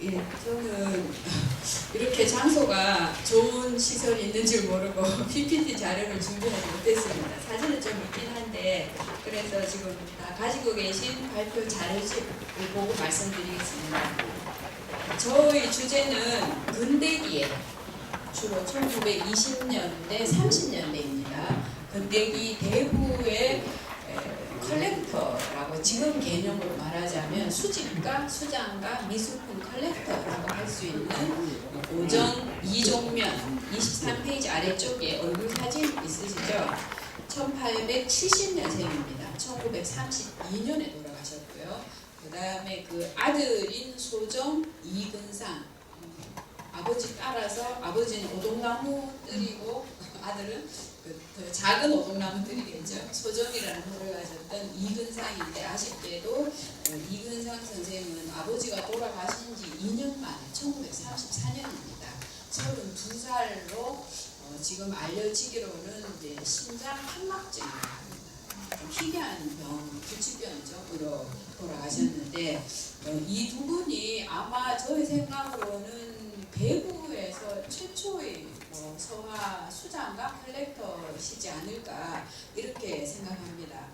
예, 저는 이렇게 장소가 좋은 시설이 있는 줄 모르고 PPT 자료를 준비하지 못했습니다. 사진은 좀 있긴 한데, 그래서 지금 다 가지고 계신 발표 자료를 보고 말씀드리겠습니다. 저희 주제는 근대기에 주로 1920년대, 30년대입니다. 근대기 대구의 컬렉터라고 지금 개념으로 말하자면 수집가, 수장가, 미술품 컬렉터라고 할 수 있는 오정 이종면 23페이지 아래쪽에 얼굴 사진 있으시죠? 1870년생입니다. 1932년에 돌아가셨고요. 그 다음에 그 아들인 소정 이근상, 아버지 따라서 아버지는 오동나무들이고 아들은 그 작은 오동나무들이겠죠. 소정이라는 호를 가졌던 이근상인데, 아쉽게도 이근상 선생은 아버지가 돌아가신 지 2년 만에 1934년입니다. 32살로 지금 알려지기로는 이제 심장 판막증이라고 합니다. 좀 희귀한 병, 구치병적으로 돌아가셨는데, 이 두 분이 아마 저의 생각으로는 대구에서 최초의 서화 수장가 컬렉터시지 않을까 이렇게 생각합니다.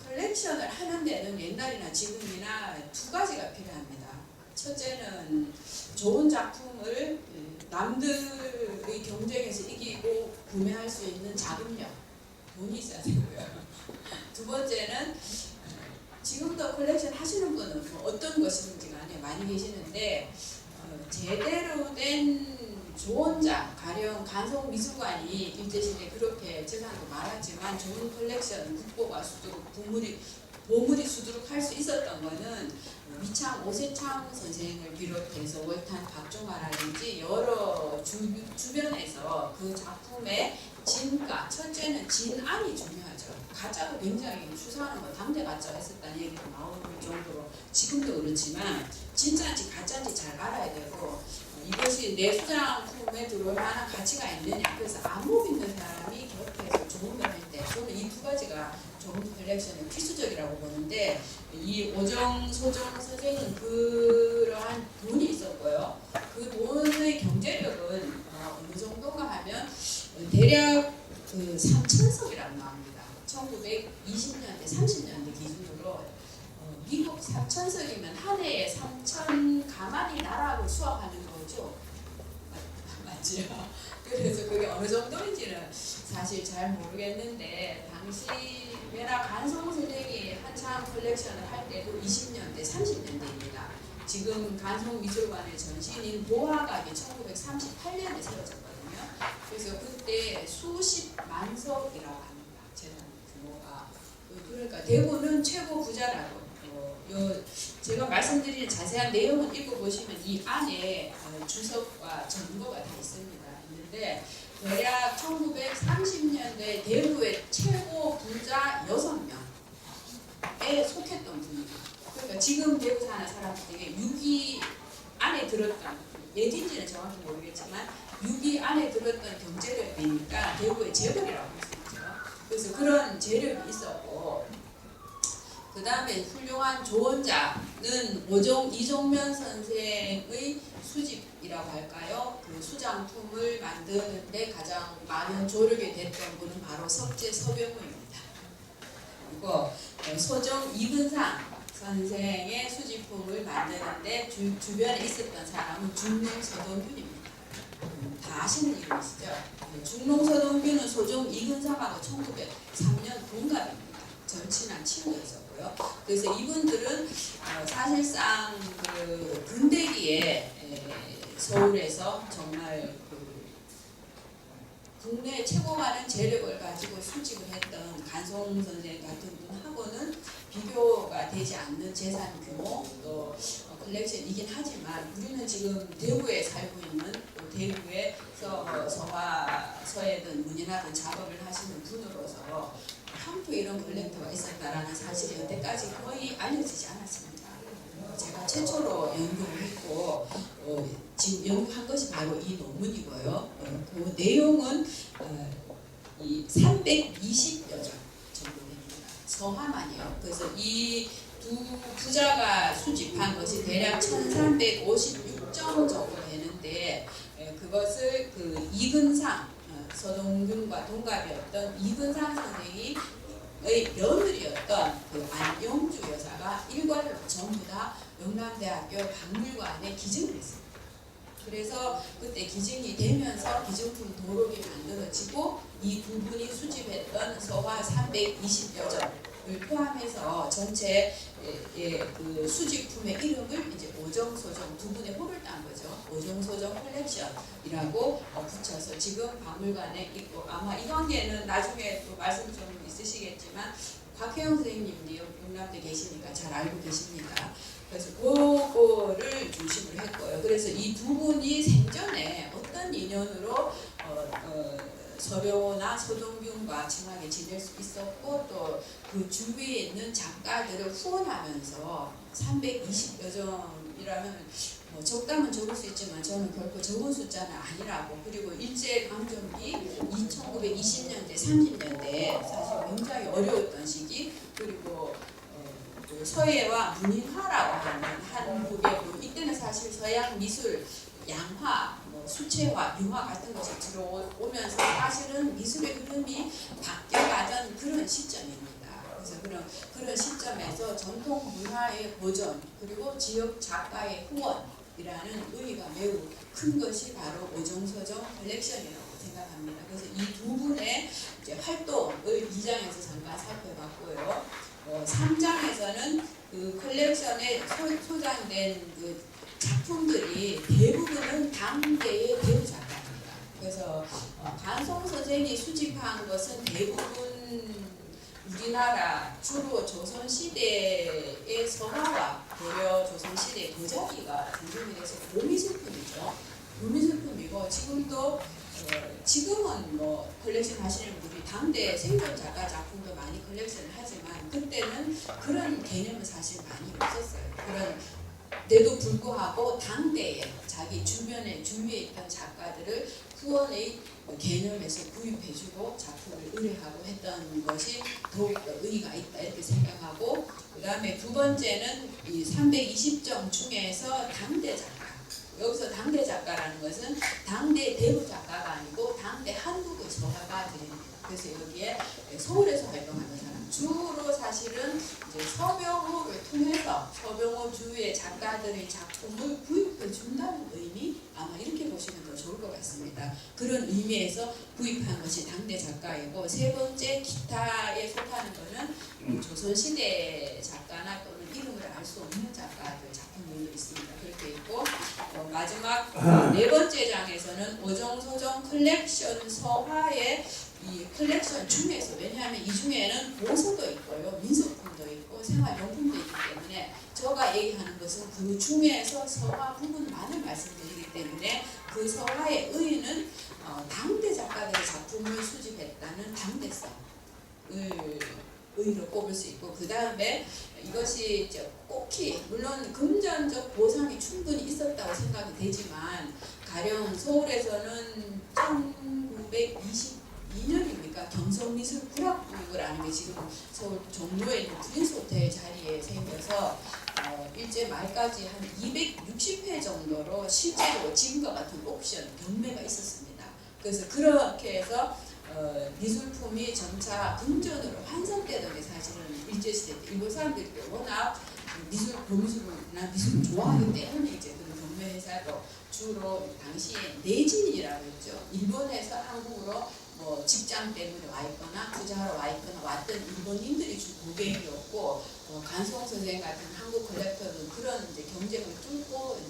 컬렉션을 하는 데는 옛날이나 지금이나 두 가지가 필요합니다. 첫째는 좋은 작품을 남들의 경쟁에서 이기고 구매할 수 있는 자금력, 돈이 있어야 되고요. 두 번째는 지금도 컬렉션 하시는 분은 어떤 것이든지 간에 많이 계시는데, 제대로 된 조언자, 가령 간송미술관이 일제시대에 그렇게 재산도 많았지만 좋은 컬렉션, 국보가 수두룩, 보물이 수두룩 할 수 있었던 거는 미창 오세창 선생을 비롯해서 월탄 박종화라든지 여러 주변에서 그 작품의 진가, 첫째는 진안이 중요하죠. 가짜가 굉장히 추사하는 거, 당대 가짜가 있었다는 얘기가 나오는 정도로 지금도 그렇지만 진짜인지 가짜인지 잘 알아야 되고, 이것이 내 수장품에 들어올 만한 가치가 있느냐. 그래서 안목 있는 사람이 곁에서 좋은 걸 할 때, 저는 이 두 가지가 좋은 컬렉션의 필수적이라고 보는데, 이 오정 소정 선생은 그러한 돈이 있었고요. 그 돈의 경제력은 어느 정도가 하면 대략 그 3천석이라고 나옵니다. 1920년대, 30년대 기준으로 미국 3천석이면 한 해에 3천 가마니 나락을 수확하는 거죠. 맞죠? 그래서 그게 어느 정도인지는 사실 잘 모르겠는데, 당시 메나 간송 선생이 한참 컬렉션을 할 때도 20년대, 30년대입니다. 지금 간송미술관의 전신인 보화각이 1938년에 세워졌거든요. 그래서 그때 수십만 석이라고 합니다. 재산 규모가. 그러니까 대구는 최고 부자라고. 제가 말씀드리는 자세한 내용은 읽어보시면 이 안에 주석과 전거가 다 있습니다. 있는데, 대략 1930년대 대구의 최고 부자 6명에 속했던 분입니다. 그러니까 지금 대구 사는 사람들에게 6위 안에 들었던, 예진지는 정확히 모르겠지만 6위 안에 들었던 경제력이니까 대구의 재벌이라고 할 수 있죠. 그래서 그런 재력이 있었고, 그 다음에 훌륭한 조언자는 이종면 선생의 수집이라고 할까요? 그 수장품을 만드는데 가장 많은 조력이 됐던 분은 바로 석재 서병우입니다. 그리고 소정 이근상 선생의 수집품을 만드는데 주변에 있었던 사람은 중농 서동균입니다. 다 아시는 이름이시죠? 중농 서동균은 소정 이근상하고 1903년 동갑입니다. 절친한 친구였었고요. 그래서 이분들은 사실상 그 근대기에 서울에서 정말 국내 최고 많은 재력을 가지고 수집을 했던 간송 선생 같은 분하고는 비교가 되지 않는 재산 규모, 또 컬렉션이긴 하지만, 우리는 지금 대구에 살고 있는, 또 대구에서 서화서에든 문이나든 작업을 하시는 분으로서 한프 이런 컬렉터가 있었다라는 사실이 여태까지 거의 알려지지 않았습니다. 제가 최초로 연구를 했고, 지금 연구한 것이 바로 이 논문이고요. 그 내용은 이 320여 점 정도 됩니다. 서화만이요. 그래서 이 두 부자가 수집한 것이 대략 1356점 정도 되는데 그것을 그 이근상 서동균과 동갑이었던 이근상 선생의 며느리였던 그 안영주 여사가 일괄로 전부 다 영남대학교 박물관에 기증을 했습니다. 그래서 그때 기증이 되면서 기증품 도록이 만들어지고 이 두 분이 수집했던 서화 320여 점을 포함해서 전체 그 수집품의 이름을 이제 오정소정 두 분의 호를 딴 거죠. 오정소정 컬렉션이라고 붙여서 지금 박물관에 있고 아마 이 관계는 나중에 또 말씀 좀 있으시겠지만 곽혜영 선생님이 영남대 계시니까 잘 알고 계십니다. 그래서 그거를 중심으로 했고요. 그래서 이 두 분이 생전에 어떤 인연으로 서병호나 서동균과 친하게 지낼 수 있었고 또 그 주위에 있는 작가들을 후원하면서 320여 점이라면 뭐 적다면 적을 수 있지만 저는 결코 적은 숫자는 아니라고. 그리고 일제강점기 1920년대 30년대 사실 굉장히 어려웠던 시기 그리고 서예와 문인화라고 하는 한국의 이때는 사실 서양 미술 양화, 수채화, 유화 같은 것이 들어오면서 사실은 미술의 흐름이 바뀌어가던 그런 시점입니다. 그래서 그런 시점에서 전통 문화의 보존 그리고 지역 작가의 후원이라는 의의가 매우 큰 것이 바로 오정서정 컬렉션이라고 생각합니다. 그래서 이 두 분의 이제 활동을 2장에서 잠깐 살펴봤고요. 3장에서는 그 컬렉션에 소장된 그 작품들이 대부분은 당대의 배우 작가입니다. 그래서 간송 선생이 수집한 것은 대부분 우리나라 주로 조선시대의 서화와 고려 조선시대의 도자기가 등장이 돼서 묘미술품이죠. 묘미술품이고 지금도 지금은 뭐 컬렉션 하시는 분들이 당대 생존 작가 작품도 많이 컬렉션을 하지만 그때는 그런 개념은 사실 많이 없었어요. 그런데도 불구하고 당대에 자기 주위에 있던 작가들을 후원의 개념에서 구입해주고 작품을 의뢰하고 했던 것이 더욱더 의의가 있다 이렇게 생각하고 그 다음에 두 번째는 이 320점 중에서 당대 작가 여기서 당대 작가라는 것은 당대 대부 작가가 아니고 당대 한국의 서화가들입니다. 그래서 여기에 서울에서 활동하는 사람 주로 사실은 이제 서병호를 통해서 서병호 주위의 작가들의 작품을 구입해 준다는 의미 아마 이렇게 보시면 더 좋을 것 같습니다. 그런 의미에서 구입한 것이 당대 작가이고 세 번째 기타에 속하는 것은 조선시대 작가나 또는 이름을 알 수 없는 작가들 작품들도 있습니다. 그렇게 있고 마지막 네 번째 장에서는 오정소정 컬렉션 서화의 이 컬렉션 중에서 왜냐하면 이 중에는 보석도 있고요 민속품도 있고 생활용품도 있기 때문에 제가 얘기하는 것은 그 중에서 서화 부분만을 말씀드리기 때문에 그 서화의 의의는 당대 작가들의 작품을 수집했다는 당대성을 의의로 꼽을 수 있고 그 다음에 이것이 이제 꼭히 물론 금전적 보상이 충분히 있었다고 생각이 되지만 가령 서울에서는 1922년입니까 경성미술 불합국을 아는 게 지금 서울 종로에 있는 프린스 호텔 자리에 생겨서 일제 말까지 한 260회 정도로 실제로 지금과 같은 옵션 경매가 있었습니다. 그래서 그렇게 해서 미술품이 점차 금전으로 환산되던 게 사실은 일제시대 때 일본 사람들이 워낙 도미술이나 미술을 좋아하기 때문에 이제 그런 경매 회사도 주로 당시에 내진이라고 했죠. 일본에서 한국으로 뭐 직장 때문에 와 있거나 투자하러 와 있거나 왔던 일본인들이 주 고객이었고 간송 선생 같은 한국 컬렉터는 그런 이제 경쟁을 뚫고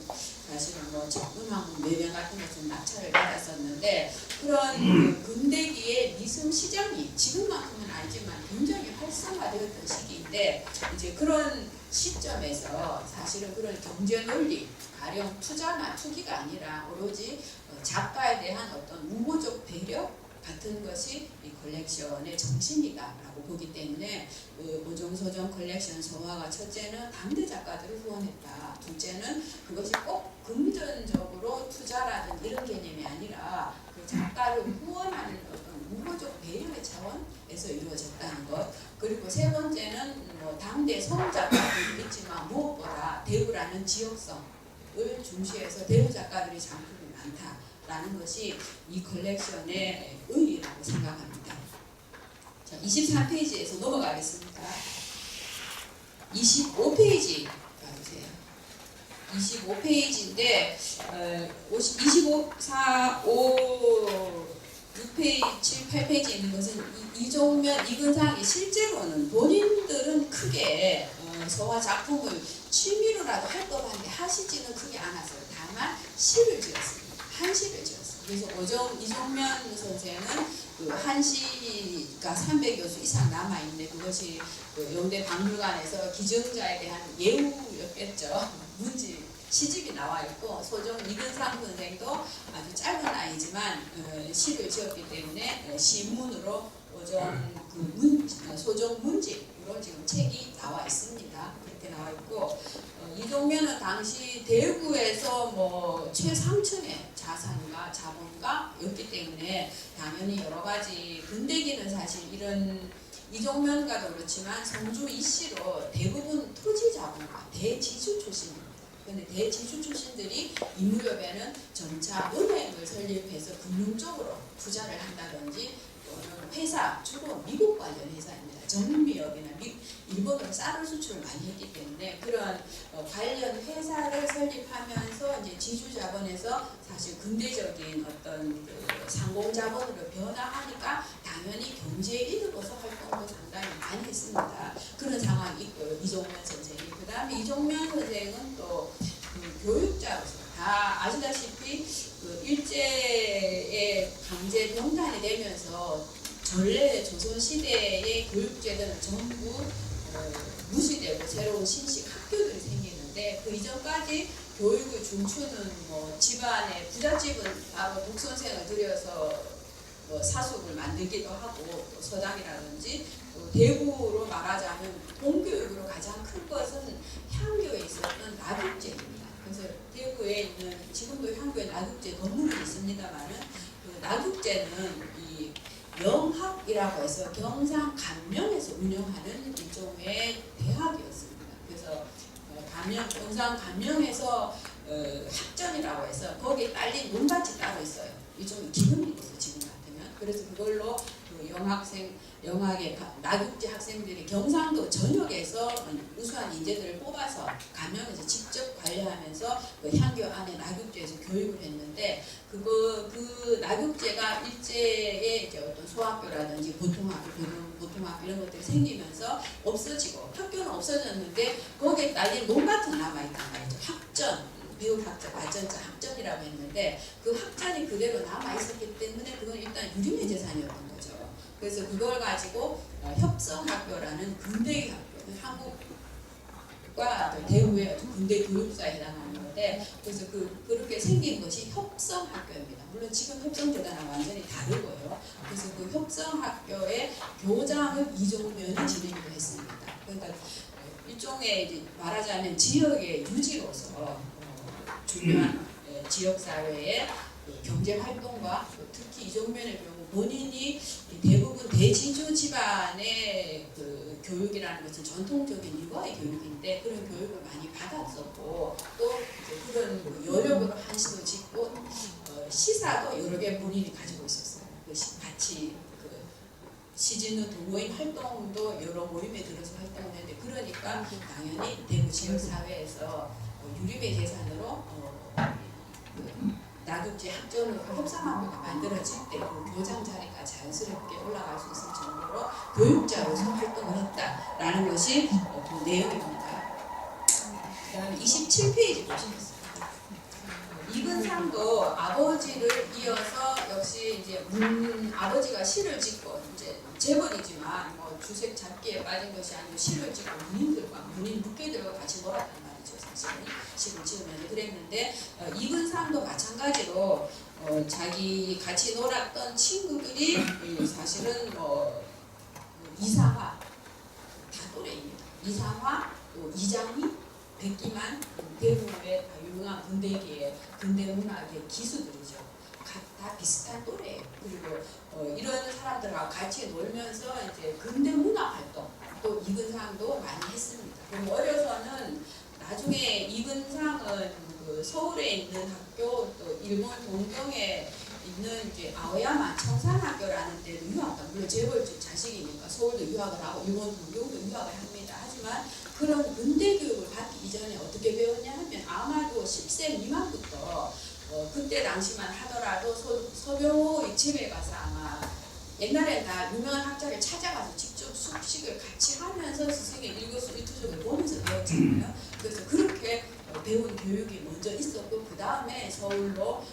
사실은 뭐 문화문 매매 같은 것은 낙찰을 받았었는데 그런 근대기의 미술 시장이 지금만큼은 아니지만 굉장히 활성화되었던 시기인데 이제 그런 시점에서 사실은 그런 경제 논리 가령 투자나 투기가 아니라 오로지 작가에 대한 어떤 우호적 배려 같은 것이 이 컬렉션의 정신이다라고 보기 때문에 오정소정 컬렉션 서화가 첫째는 당대 작가들을 후원했다. 둘째는 그것이 꼭 금전적으로 투자라든 이런 개념이 아니라 그 작가를 후원하는 어떤 우호적 배려 그리고 세 번째는 뭐 당대 성작가들도 있지만 무엇보다 대구라는 지역성을 중시해서 대구 작가들의 작품이 많다라는 것이 이 컬렉션의 의의라고 생각합니다. 자, 23페이지에서 넘어가겠습니다. 25페이지 봐주세요. 25페이지인데 25, 4, 5, 6페이지, 7, 8페이지에 있는 것은 이종면, 이근상이 실제로는 본인들은 크게 서화 작품을 취미로라도 할 법한데 하시지는 크게 않았어요. 다만 시를 지었습니다. 한시를 지었어요. 그래서 이종면 선생은 그 한시가 300여 수 이상 남아있는데 그것이 그 영대 박물관에서 기증자에 대한 예우였겠죠. 문지 시집이 나와 있고 이근상 선생도 아주 짧은 나이지만 시를 지었기 때문에 시문으로 소정 문집으로 지금 책이 나와 있습니다. 그렇게 나와 있고 이종면은 당시 대구에서 뭐 최상층의 자산과 자본가였기 때문에 당연히 여러 가지 근대기는 사실 이런 이종면과도 그렇지만 성주 이씨로 대부분 토지 자본가 대지주 출신입니다. 그런데 대지주 출신들이 이 무렵에는 점차 은행을 설립해서 금융 쪽으로 투자를 한다든지 또는 회사, 주로 미국 관련 회사입니다. 정미역이나 일본으로 쌀을 수출을 많이 했기 때문에 그런 관련 회사를 설립하면서 이제 지주 자본에서 사실 근대적인 어떤 그 상공 자본으로 변화하니까 당연히 경제에 이득어서 활동도 상당히 많이 했습니다. 그런 상황이 있고요. 이종면 선생이. 그 다음에 이종면 선생은 또 그 교육자로서 다 아시다시피 그 일제의 강제 병탄이 되면서 전래 조선시대의 교육제도는 전부 무시되고 새로운 신식 학교들이 생기는데 그 이전까지 교육을 춤추는 뭐 집안의 부잣집은 바로 독선생을 들여서 뭐 사숙을 만들기도 하고 또 서당이라든지 또 대구로 말하자면 공교육으로 가장 큰 것은 향교에 있었던 낙육제입니다. 그래서 대구에 있는 지금도 향교에 낙육제 건물이 있습니다만은 그 낙육제는 이 영학이라고 해서 경상감명에서 운영하는 일종의 대학이었습니다. 그래서 경상감명에서 학전이라고 해서 거기에 딸린 논밭이 따로 있어요. 일종의 기금이겠죠 지금 같으면. 그래서 그걸로 그 영학의 낙육제 학생들이 경상도 전역에서 우수한 인재들을 뽑아서 감명에서 직접 관리하면서 그 향교 안에 낙육제에서 교육을 했는데 그 낙육제가 일제의 이제 어떤 소학교라든지 보통학교 이런 것들이 생기면서 없어지고 학교는 없어졌는데 거기에 딸린 논밭은 남아있단 말이죠. 학전, 미국 학자, 발전자 학전이라고 했는데 그 학전이 그대로 남아있었기 때문에 그건 일단 유림의 재산이었던 거죠. 그래서 그걸 가지고 협성학교라는 근대의 학교, 한국과 대구의 근대 교육사에 해당하는 건데 그래서 그렇게 생긴 것이 협성학교입니다. 물론 지금 협성재단은 완전히 다르고요. 그래서 그 협성학교의 교장을 이종면이 진행을 했습니다. 그러니까 일종의 이제 말하자면 지역의 유지로서 중요한 지역사회의 경제활동과 특히 이종면의 경우 본인이 대부분 대지주 집안의 그 교육이라는 것은 전통적인 육아의 교육인데 그런 교육을 많이 받았었고 또 그런 여력으로 한시도 짓고 시사도 여러 개 본인이 가지고 있었어요. 같이 시짓는 동호인 활동도 여러 모임에 들어서 활동을 했는데 그러니까 당연히 대구 지역사회에서 유림의 재산으로 낙육제 학전으로 협상학교가 만들어질 때 그 교장 자리가 자연스럽게 올라갈 수 있을 정도로 교육자로서 활동을 했다라는 것이 그 내용입니다. 그 다음에 27페이지 보시겠습니다. 이근상도 아버지를 이어서 역시 이제 아버지가 시를 짓고 이제 재벌이지만 뭐 주색 잡기에 빠진 것이 아니고 시를 짓고 문인 묵계들과 같이 놀았단 말이죠. 사실은 시를 지으면서 그랬는데 이근상도 마찬가지로 자기 같이 놀았던 친구들이 사실은 뭐 이상화 다 또래입니다. 이상화 또 이장희 백기만 대구의 유명한 근대문학의 기수들이죠. 다 비슷한 또래예요. 그리고 이런 사람들하고 같이 놀면서 이제 근대 문화 활동 또 이근상도 많이 했습니다. 그리고 어려서는 나중에 이근상은 그 서울에 있는 학교 또 일본 동경에 있는 이제 아오야마 청산학교라는 데도 유학을, 물론 재벌집 자식이니까 서울도 유학을 하고 일본 동경도 유학을 합니다. 하지만 그런 근대 교육을 받기 이전에 어떻게 배웠냐 하면 아마도 10세 미만부터 그때 당시만 하더라도 서병호의 집에 가서 아마 옛날에 다 유명한 학자를 찾아가서 직접 숙식을 같이 하면서 스승의 일거수일투족을 보면서 배웠잖아요. 그래서 그렇게 배운 교육이 먼저 있었고 그 다음에 서울로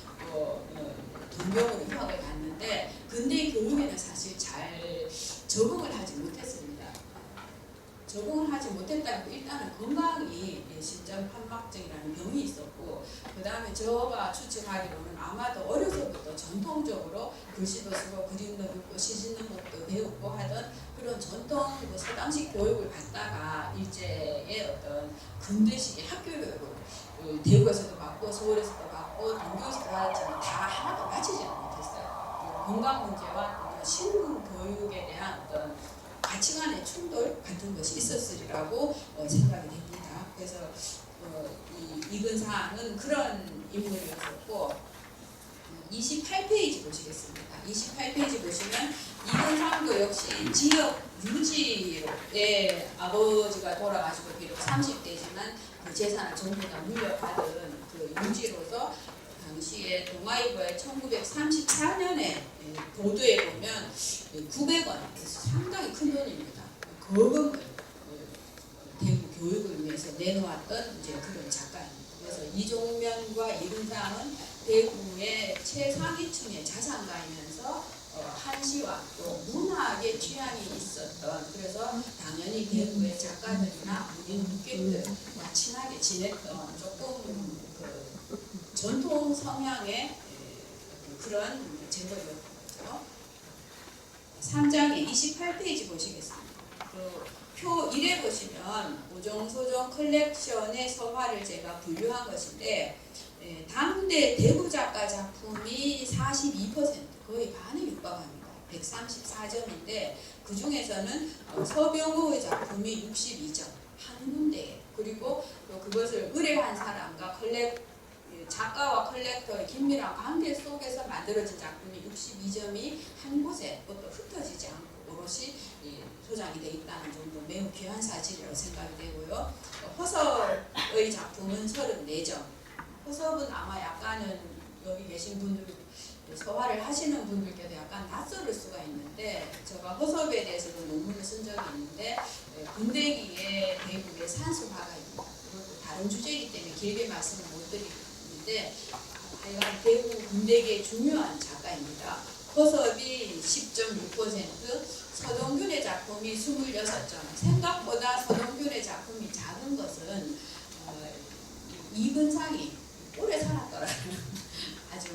동경으로 유학을 갔는데 근대 교육에는 사실 잘 적응을 하지 못했습니다. 적응을 하지 못했다고 일단은 건강이 신장판막증이라는 병이 있었고 그 다음에 제가 추측하기로는 아마도 어려서부터 전통적으로 글씨도 쓰고 그림도 그리고 시 짓는 것도 배우고 하던 그런 전통 서당식 교육을 받다가 일제의 어떤 근대식의 학교 교육을 대구에서도 받고 서울에서도 받고 동경에서도 받았지만 다 하나도 마치지 못했어요. 건강 문제와 신분 교육에 대한 어떤 가치관의 충돌 같은 것이 있었으리라고 생각이 됩니다. 그래서 이근상은 그런 인물이었고 28페이지 보시겠습니다. 28페이지 보시면 이근상도 역시 지역 유지로의 아버지가 돌아가시고 비록 30대지만 그 재산을 전부 다 물려받은 그 유지로서 당시에 동아일보에 1934년에 보도에 보면 900원, 상당히 큰 돈입니다. 거금을 대구 교육을 위해서 내놓았던 이제 그런 작가입니다. 그래서 이종면과 이근상은 대구의 최상위층의 자산가이면서 한시와 또 문학의 취향이 있었던, 그래서 당연히 대구의 작가들이나 문인 묵객들과 친하게 지냈던 조금 전통 성향의 그런 제도였죠. 3장의 28페이지 보시겠습니다. 표 1에 보시면 오정소정 컬렉션의 서화를 제가 분류한 것인데 당대 대구 작가 작품이 42%, 거의 반에 육박합니다. 134점인데 그 중에서는 서병호의 작품이 62점, 한 군데에. 그리고 또 그것을 의뢰한 사람과 작가와 컬렉터의 긴밀한 관계 속에서 만들어진 작품이 62점이 한 곳에 또 흩어지지 않고 오롯이 소장이 되어 있다는 정도 매우 귀한 사실이라고 생각이 되고요. 허섭의 작품은 34점. 허섭은 아마 약간은 여기 계신 분들, 서화를 하시는 분들께도 약간 낯설을 수가 있는데 제가 허섭에 대해서도 논문을 쓴 적이 있는데 군대기의 대부의 산수화가입니다. 그리고 다른 주제이기 때문에 길게 말씀을 못 드리는데 하여간 대구 군대기의 중요한 작가입니다. 허섭이 10.6%, 서동균의 작품이 26점. 생각보다 서동균의 작품이 작은 것은 이근상이 오래 살았더라고요. 아주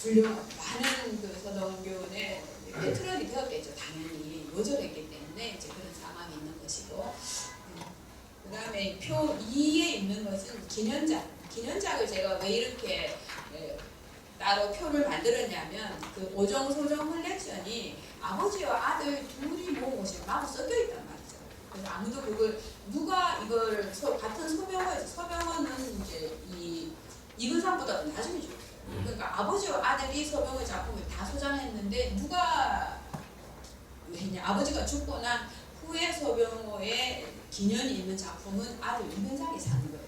훌륭한 많은 그 서동균의 패트런이 되었겠죠. 당연히 요절했기 때문에 이제 그런 상황이 있는 것이고, 그 다음에 표 2에 있는 것은 기년작을 제가 왜 이렇게 따로 표를 만들었냐면 그 오정소정 컬렉션이 아버지와 아들 둘이 모은 것이 마구 섞여 있단 말이죠. 그래서 아무도 그걸 누가 이걸 같은 서병호는 이제 이근상보다 나중에 죽었어요. 그러니까 아버지와 아들이 서병호의 작품을 다 소장했는데 누가 했냐? 아버지가 죽고 난 후에 서병호의 기년이 있는 작품은 아들 이근상이 사는 거예요.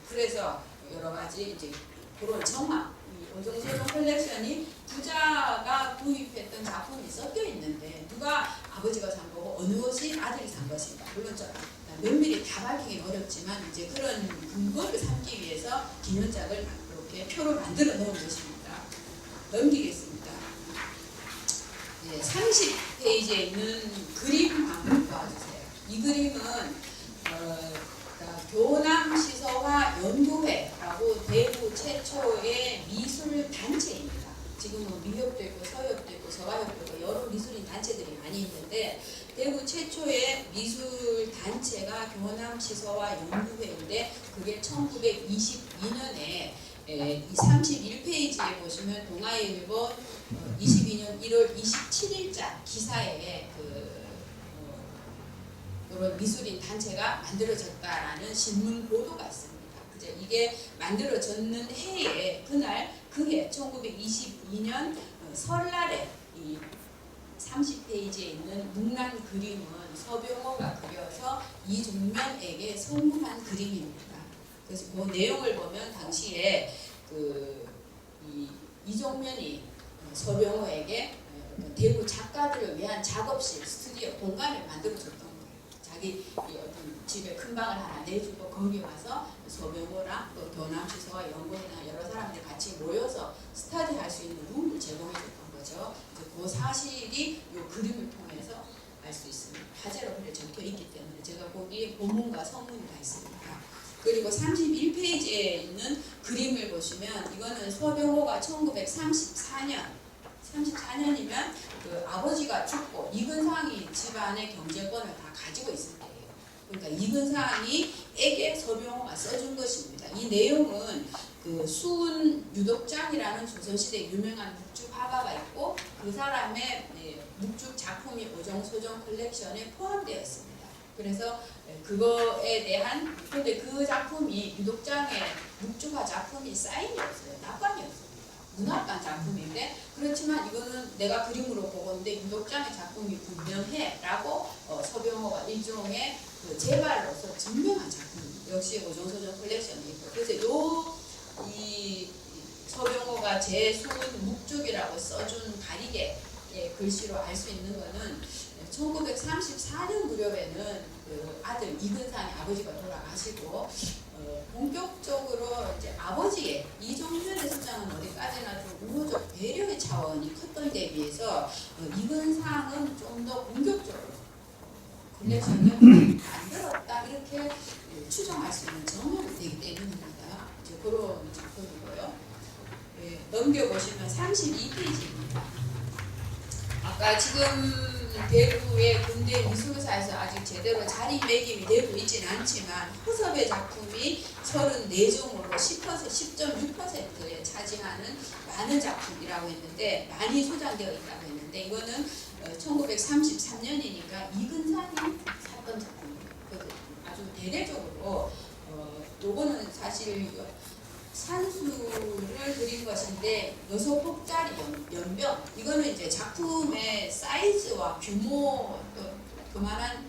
그래서 여러 가지 이제 그런 정황, 오정소정 컬렉션이 부자가 구입했던 작품이 섞여 있는데 누가 아버지가 산 거고 어느 것이 아들이 산 것인가. 물론 면밀히 다 밝히긴 어렵지만 이제 그런 근거를 삼기 위해서 기년작을 이렇게 표를 만들어 놓은 것입니다. 넘기겠습니다. 30페이지에 있는 그림 한번 봐주세요. 이 그림은 교남시서화 연구회라고 대구 최초의 미술 단체입니다. 지금은 미협도 있고 서협도 있고 서가협도 있고 여러 미술인 단체들이 많이 있는데 대구 최초의 미술 단체가 교남시서화 연구회인데 그게 1922년에 이 31페이지에 보시면 동아일보 22년 1월 27일자 기사에 이런 미술인 단체가 만들어졌다라는 신문 보도가 있습니다. 그죠? 이게 만들어졌는 해에 그날 그해 1922년 설날에 이 30페이지에 있는 묵난 그림은 서병호가 그려서 이종면에게 선물한 그림입니다. 그래서 그 내용을 보면 당시에 이종면이 서병호에게 대구 작가들을 위한 작업실, 스튜디오 공간을 만들어줬던 거예요. 자기 어떤 집에 큰 방을 하나 내주고 거기 와서 서병호랑 또 교남시서와 연구이나 여러 사람들 같이 모여서 스터디할 수 있는 룸을 제공해줬던 거죠. 그 사실이 이 그림을 통해서 알 수 있습니다. 화재로 그래 적혀 있기 때문에 제가 거기에 본문과 성문이 다 있습니다. 그리고 31페이지에 있는 그림을 보시면 이거는 서병호가 1934년이면 그 아버지가 죽고 이근상이 집안의 경제권을 다 가지고 있을 때예요. 그러니까 이근상이에게 서병호가 써준 것입니다. 이 내용은 그 수은 유덕장이라는 조선시대 유명한 묵죽 화가가 있고 그 사람의 묵죽 작품이 오정소정 컬렉션에 포함되어 있습니다. 그래서 그거에 대한 근데 그 작품이 유독장의 묵주화 작품이 사인이었어요. 납관이었습니다. 문학관 작품인데 그렇지만 이거는 내가 그림으로 보건데 유독장의 작품이 분명해라고 서병호가 일종의 그 재발로서 증명한 작품입니다. 역시 오정소정 컬렉션이 있고 그래서 이 서병호가 제수은 묵죽이라고 써준 가리개 글씨로 알 수 있는 거는 1934년 무렵에는 그 아들 이근상의 아버지가 돌아가시고 본격적으로 이제 아버지의 이종면의 수장은 어디까지나 좀 우호적 배려의 차원이 컸던 데 비해서 이근상은 좀 더 본격적으로 컬렉션을 만들었다 이렇게 추정할 수 있는 정황이 되기 때문입니다. 이제 그런 작품이고요. 넘겨보시면 32페이지입니다. 아까 지금 대구의 근대 미술사에서 아직 제대로 자리매김이 되고 있지는 않지만 허섭의 작품이 34종으로 10.6%에 차지하는 많은 작품이라고 했는데 많이 소장되어 있다고 했는데 이거는 1933년이니까 이근상이 샀던 작품입니다. 아주 대대적으로 요거는 사실 산수를 그린 것인데 6폭짜리 연병 이거는 이제 작품의 사이즈와 규모 또 그만한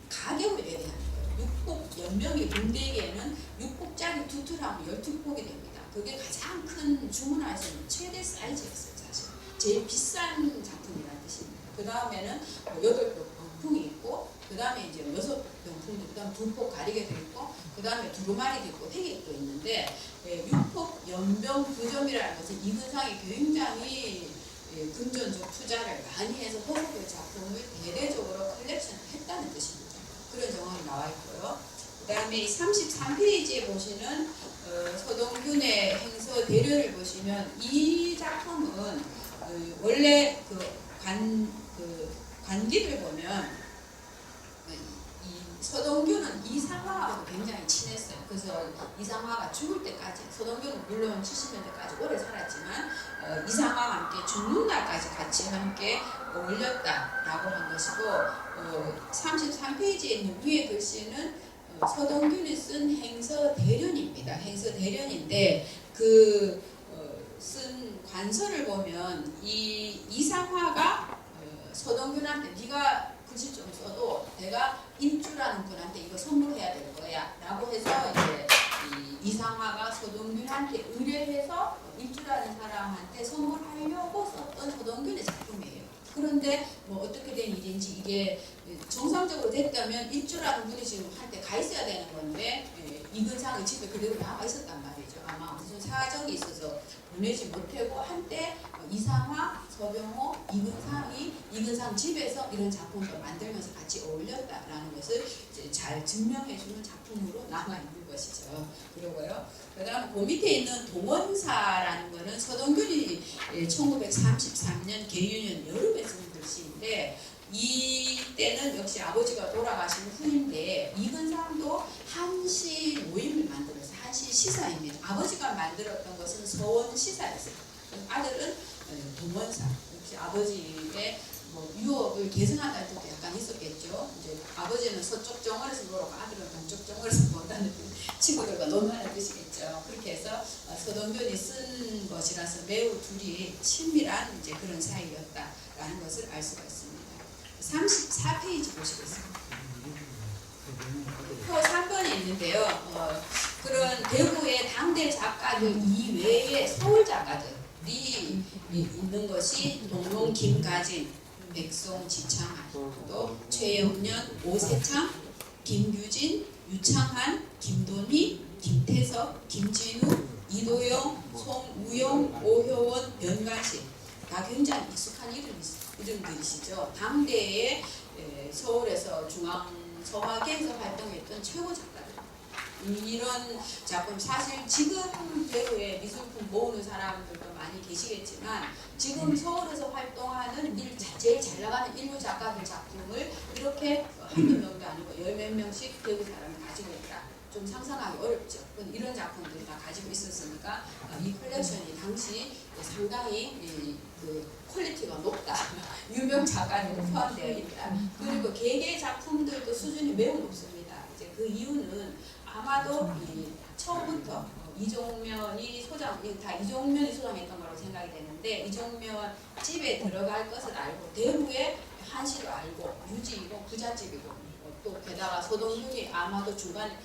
가격을 얘기하는 거예요. 6폭 연병이 군대에게는 6폭짜리 두 틀하면 12폭이 됩니다. 그게 가장 큰 주문할 수 있는 최대 사이즈였어요. 사실 제일 비싼 작품이라는 뜻입니다. 그 다음에는 8폭 병풍이 있고 그 다음에 이제 6폭 병풍도 그 다음 2폭 가리개도 있고 그 다음에 두루마리도 있고 회객도 있는데 6폭 연병 2점이라는 것은 이근상이 굉장히 금전적 투자를 많이 해서 허섭의 작품을 대대적으로 컬렉션을 했다는 뜻입니다. 그런 정황이 나와 있고요. 그 다음에 33페이지에 보시는 서동균의 행서 대련을 보시면 이 작품은 원래 관기를 보면 서동균은 이상화하고 굉장히 친했어요. 그래서 이상화가 죽을 때까지 서동균은 물론 70년대까지 오래 살았지만 이상화와 함께 죽는 날까지 같이 함께 어울렸다라고 한 것이고 33페이지에 있는 위에 글씨는 서동균이 쓴 행서 대련입니다. 행서 대련인데 쓴 관서를 보면 이 이상화가 서동균한테 네가 글씨 좀 써도 내가 일주라는 분한테 이거 선물해야 될 거야 라고 해서 이제 이상화가 서동균한테 의뢰해서 일주라는 사람한테 선물하려고 썼던 서동균의 작품이에요. 그런데 뭐 어떻게 된 일인지 이게 정상적으로 됐다면 일주라는 분이 지금 한때 가 있어야 되는 건데 이근상의 집에 그대로 나와 있었단 말이죠. 아마 무슨 사정이 있어서 보내지 못하고 한때 이상화, 서병호, 이근상이 이근상 집에서 이런 작품을 만들면서 같이 어울렸다라는 것을 이제 잘 증명해주는 작품으로 남아있는 것이죠. 그리고요. 그 다음 그 밑에 있는 동원사라는 것은 서동균이 1933년 개유년 여름에 쓴 글씨인데 이때는 역시 아버지가 돌아가신 후인데 이근상도 한시 모임을 만들어서 한시 시사입니다. 아버지가 만들었던 것은 서원시사였어요. 아들은 동원사. 역시 아버지의 뭐 유업을 계승한다는 뜻도 약간 있었겠죠. 이제 아버지는 서쪽 정원에서 놀고 아들은 동쪽 정원에서 논다는 친구들과 논하는 뜻이겠죠. 그렇게 해서 서동균이 쓴 것이라서 매우 둘이 친밀한 이제 그런 사이였다라는 것을 알 수가 있습니다. 34페이지 보시겠습니다. 표 3번에 있는데요. 그런 대구의 당대 작가들 이외에 서울 작가들이 있는 것이 동룡 김가진, 백송 지창한, 또 최영년, 오세창, 김규진, 유창한, 김돈희, 김태석, 김진우, 이도영, 송우영, 오효원, 변관식 다 굉장히 익숙한 이름들이시죠. 당대에 서울에서 서화계에서 활동했던 최고 작가들. 이런 작품 사실 지금 배우의 미술품 모으는 사람들도 많이 계시겠지만 지금 서울에서 활동하는 제일 잘 나가는 인류 작가들 작품을 이렇게 한두 명도 아니고 10몇 명씩 배우 사람이 가지고 있다. 좀 상상하기 어렵죠. 이런 작품들을 다 가지고 있었으니까 이 컬렉션이 당시 상당히 그 퀄리티가 높다. 유명 작가들이 포함되어 있다. 그리고 개개 작품들도 수준이 매우 높습니다. 이제 그 이유는 아마도 처음부터 이종면이 소장했던 거라고 생각이 되는데 이종면 집에 들어갈 것을 알고 대구의 한시도 알고 유지이고 부잣집이고 또 게다가 서동균이 아마도 중간에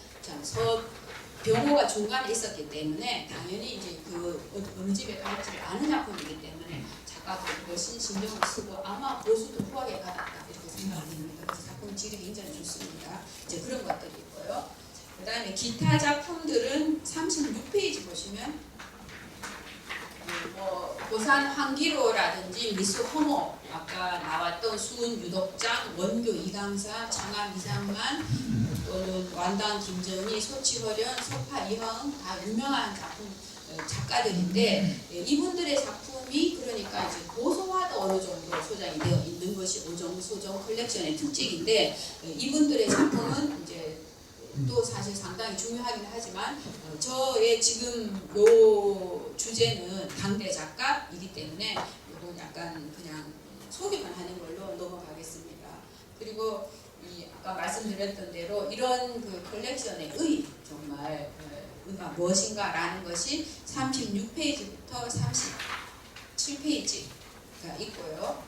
병호가 중간에 있었기 때문에 당연히 이제 그 어느 집에 갈지를 아는 작품이기 때문에 작가들이 훨씬 신경을 쓰고 아마 보수도 후하게 받았다 이렇게 생각이 됩니다. 그래서 작품 질이 굉장히 좋습니다. 이제 그런 것들이 있고요. 그 다음에 기타 작품들은 36페이지 보시면 고산 황기로라든지 미수 허모 아까 나왔던 수은 유덕장, 원교 이강사, 장암 이상만 또는 완당 김정희, 소치허련, 서파 이황 다 유명한 작가들인데 이분들의 작품이 그러니까 이제 고소화도 어느 정도 소장이 되어 있는 것이 오정소정 컬렉션의 특징인데 이분들의 작품은 이제 또 사실 상당히 중요하긴 하지만 저의 지금 요 주제는 당대 작가이기 때문에 이건 약간 그냥 소개만 하는 걸로 넘어가겠습니다. 그리고 아까 말씀드렸던 대로 이런 그 컬렉션의 정말 의가 무엇인가라는 것이 36페이지부터 37페이지가 있고요.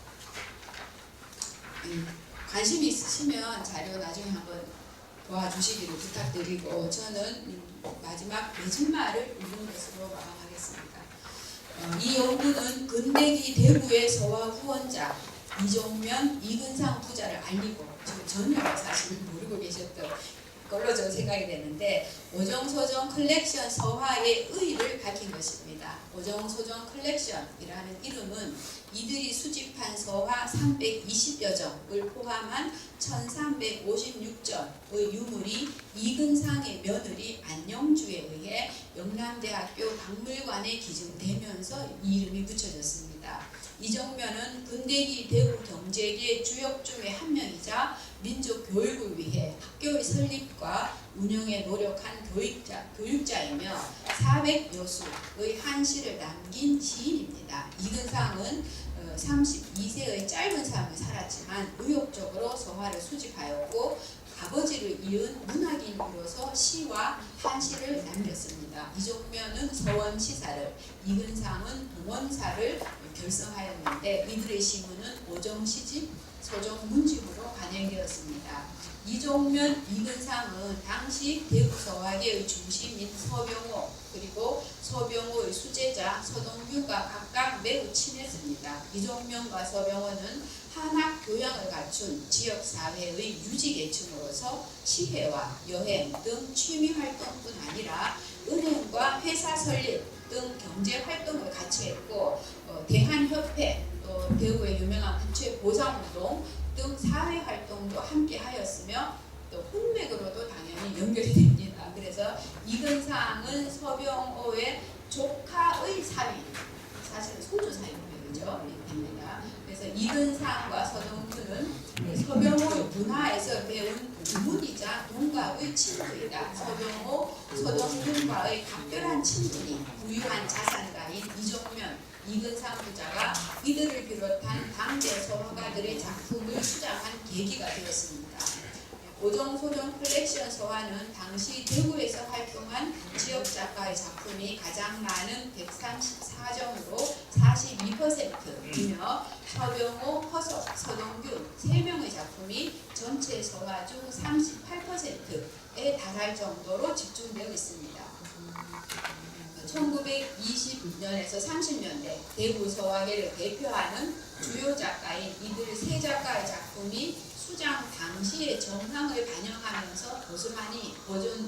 관심이 있으시면 자료 나중에 한번 도와주시기를 부탁드리고 저는 마지막 매진말을 읽는 것으로 마감하겠습니다. 이 연구는 근대기 대구의 서화 후원자 이종면, 이근상 부자를 알리고 전혀 사실 모르고 계셨던 걸로 저는 생각이 되는데 오정소정 컬렉션 서화의 의의를 밝힌 것입니다. 오정소정 컬렉션이라는 이름은 이들이 수집한 서화 320여 점을 포함한 1356점의 유물이 이근상의 며느리 안영주에 의해 영남대학교 박물관에 기증되면서 이 이름이 붙여졌습니다. 이정면은 근대기 대구 경제계 주역 중의 한 명이자 민족 교육을 위해 학교의 설립과 운영에 노력한 교육자이며 400여수의 한시를 남긴 시인입니다. 이근상은 32세의 짧은 삶을 살았지만 의욕적으로 서화를 수집하였고 아버지를 이은 문학인으로서 시와 한시를 남겼습니다. 이종면은 서원시사를, 이근상은 동원사를 결성하였는데 이들의 시문은 오정시집, 소정문집으로 간행되었습니다. 이종면, 이근상은 당시 대구 서화계의 중심인 서병호 그리고 서병호의 수제자 서동균과 각각 매우 친했습니다. 이종면과 서병호는 한학 교양을 갖춘 지역사회의 유지계층으로서 시회와 여행 등 취미활동뿐 아니라 은행과 회사 설립 등 경제활동을 같이 했고 대한협회 또 대구의 유명한 부채 보상운동 등 사회활동도 함께 하였으며 또 혼맥으로도 당연히 연결이 됩니다. 그래서 이근상은 서병호의 조카의 사위, 사실은 손주 사위입니다. 그래서 이근상과 서동균은 서병호의 문화에서 배운 부문이자 동갑의 친구이다. 서병호 서동균과의 각별한 친분이 부유한 자산가인 이종면, 이근상 부자가 이들을 비롯한 당대 서화가들의 작품을 수장한 계기가 되었습니다. 오정소정 컬렉션 서화는 당시 대구에서 활동한 지역 작가의 작품이 가장 많은 134점으로 42%이며 서병호, 허석, 서동균 3명의 작품이 전체 서화 중 38%에 달할 정도로 집중되어 있습니다. 1920년에서 30년대 대구 서화계를 대표하는 주요 작가인 이들 세 작가의 작품이 수장 당시의 정황을 반영하면서 고스란히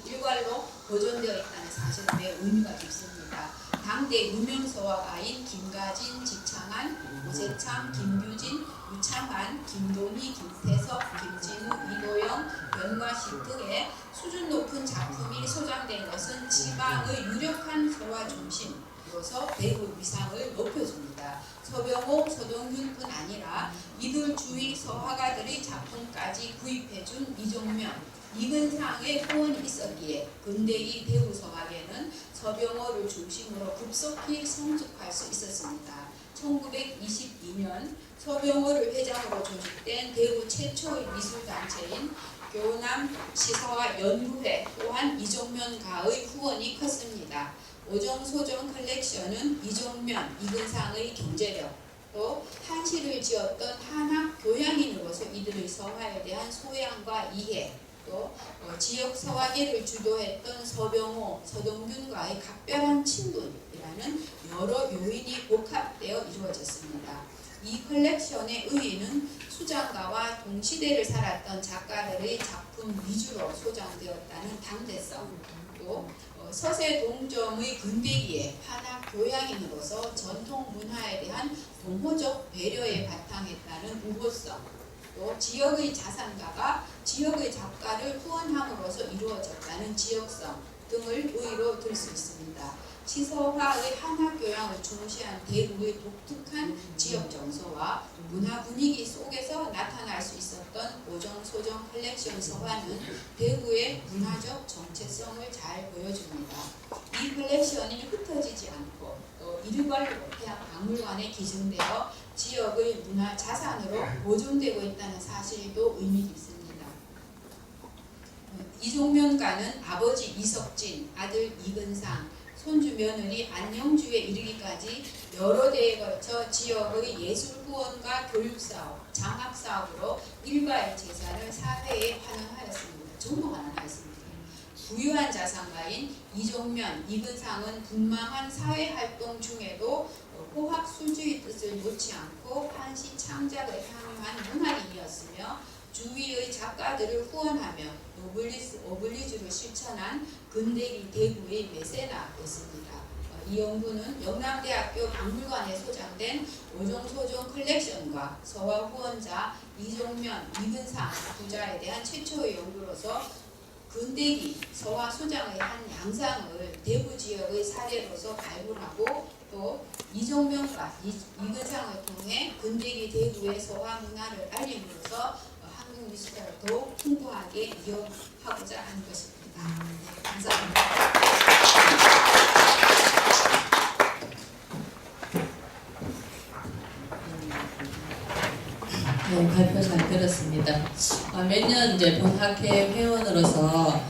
일괄로 보존되어 있다는 사실은 매우 의미가 깊습니다. 당대 유명 서화가인 김가진, 지창한, 오세창, 김규진, 유창환, 김동희, 김태석, 김진우, 이도영, 변과시 등의 수준 높은 작품이 소장된 것은 지방의 유력한 서화 중심으로서 대구 위상을 높여줍니다. 서병호, 서동균뿐 아니라 이들 주위 서화가들의 작품까지 구입해준 이종면, 이근상의 후원이 있었기에 근대의 대구 서화계는 서병호를 중심으로 급속히 성숙할 수 있었습니다. 1922년 서병호를 회장으로 조직된 대구 최초의 미술단체인 교남 시서화 연구회 또한 이종면가의 후원이 컸습니다. 오정소정 컬렉션은 이종면, 이근상의 경제력, 또 한시를 지었던 한학 교양인으로서 이들의 서화에 대한 소양과 이해, 또 지역 서화계를 주도했던 서병호, 서동균과의 각별한 친분이라는 여러 요인이 복합되어 이루어졌습니다. 이 컬렉션의 의의는 수장가와 동시대를 살았던 작가들의 작품 위주로 소장되었다는 당대성, 또 서세 동점의 근대기에 한학 교양인으로서 전통 문화에 대한 동호적 배려에 바탕했다는 우호성, 또 지역의 자산가가 지역의 작가를 후원함으로써 이루어졌다는 지역성 등을 의의로 들 수 있습니다. 시서화의 한학 교양을 중시한 대구의 독특한 지역 정서와 문화 분위기 속에서 나타날 수 있었던 오정소정 컬렉션 서화는 대구의 문화적 정체성을 잘 보여줍니다. 이 컬렉션이 흩어지지 않고 또 일괄로 대학 박물관에 기증되어 지역의 문화 자산으로 보존되고 있다는 사실도 의미 깊습니다. 이종면가는 아버지 이석진, 아들 이근상, 손주 며느리 안영주에 이르기까지 여러 대에 걸쳐 지역의 예술 후원과 교육 사업, 장학 사업으로 일가의 재산을 사회에 환원하였습니다. 전부 환원하였습니다. 부유한 자산가인 이종면, 이근상은 분망한 사회활동 중에도 호학술주의 뜻을 놓지 않고 한시 창작을 향유한 문화인이었으며 주위의 작가들을 후원하며 오블리주를 실천한 근대기 대구의 메세나였습니다. 이 연구는 영남대학교 박물관에 소장된 오정소정 컬렉션과 서화 후원자 이종면, 이근상 부자에 대한 최초의 연구로서 근대기 서화 소장의 한 양상을 대구 지역의 사례로서 발굴하고 또 이종면과 이근상을 통해 근대기 대구의 서화 문화를 알림으로써 한국 미술사를 더욱 풍부하게 이어가고자 하는 것입니다. 네, 감사합니다. 네, 발표 잘 들었습니다. 매년 이제 본학회 회원으로서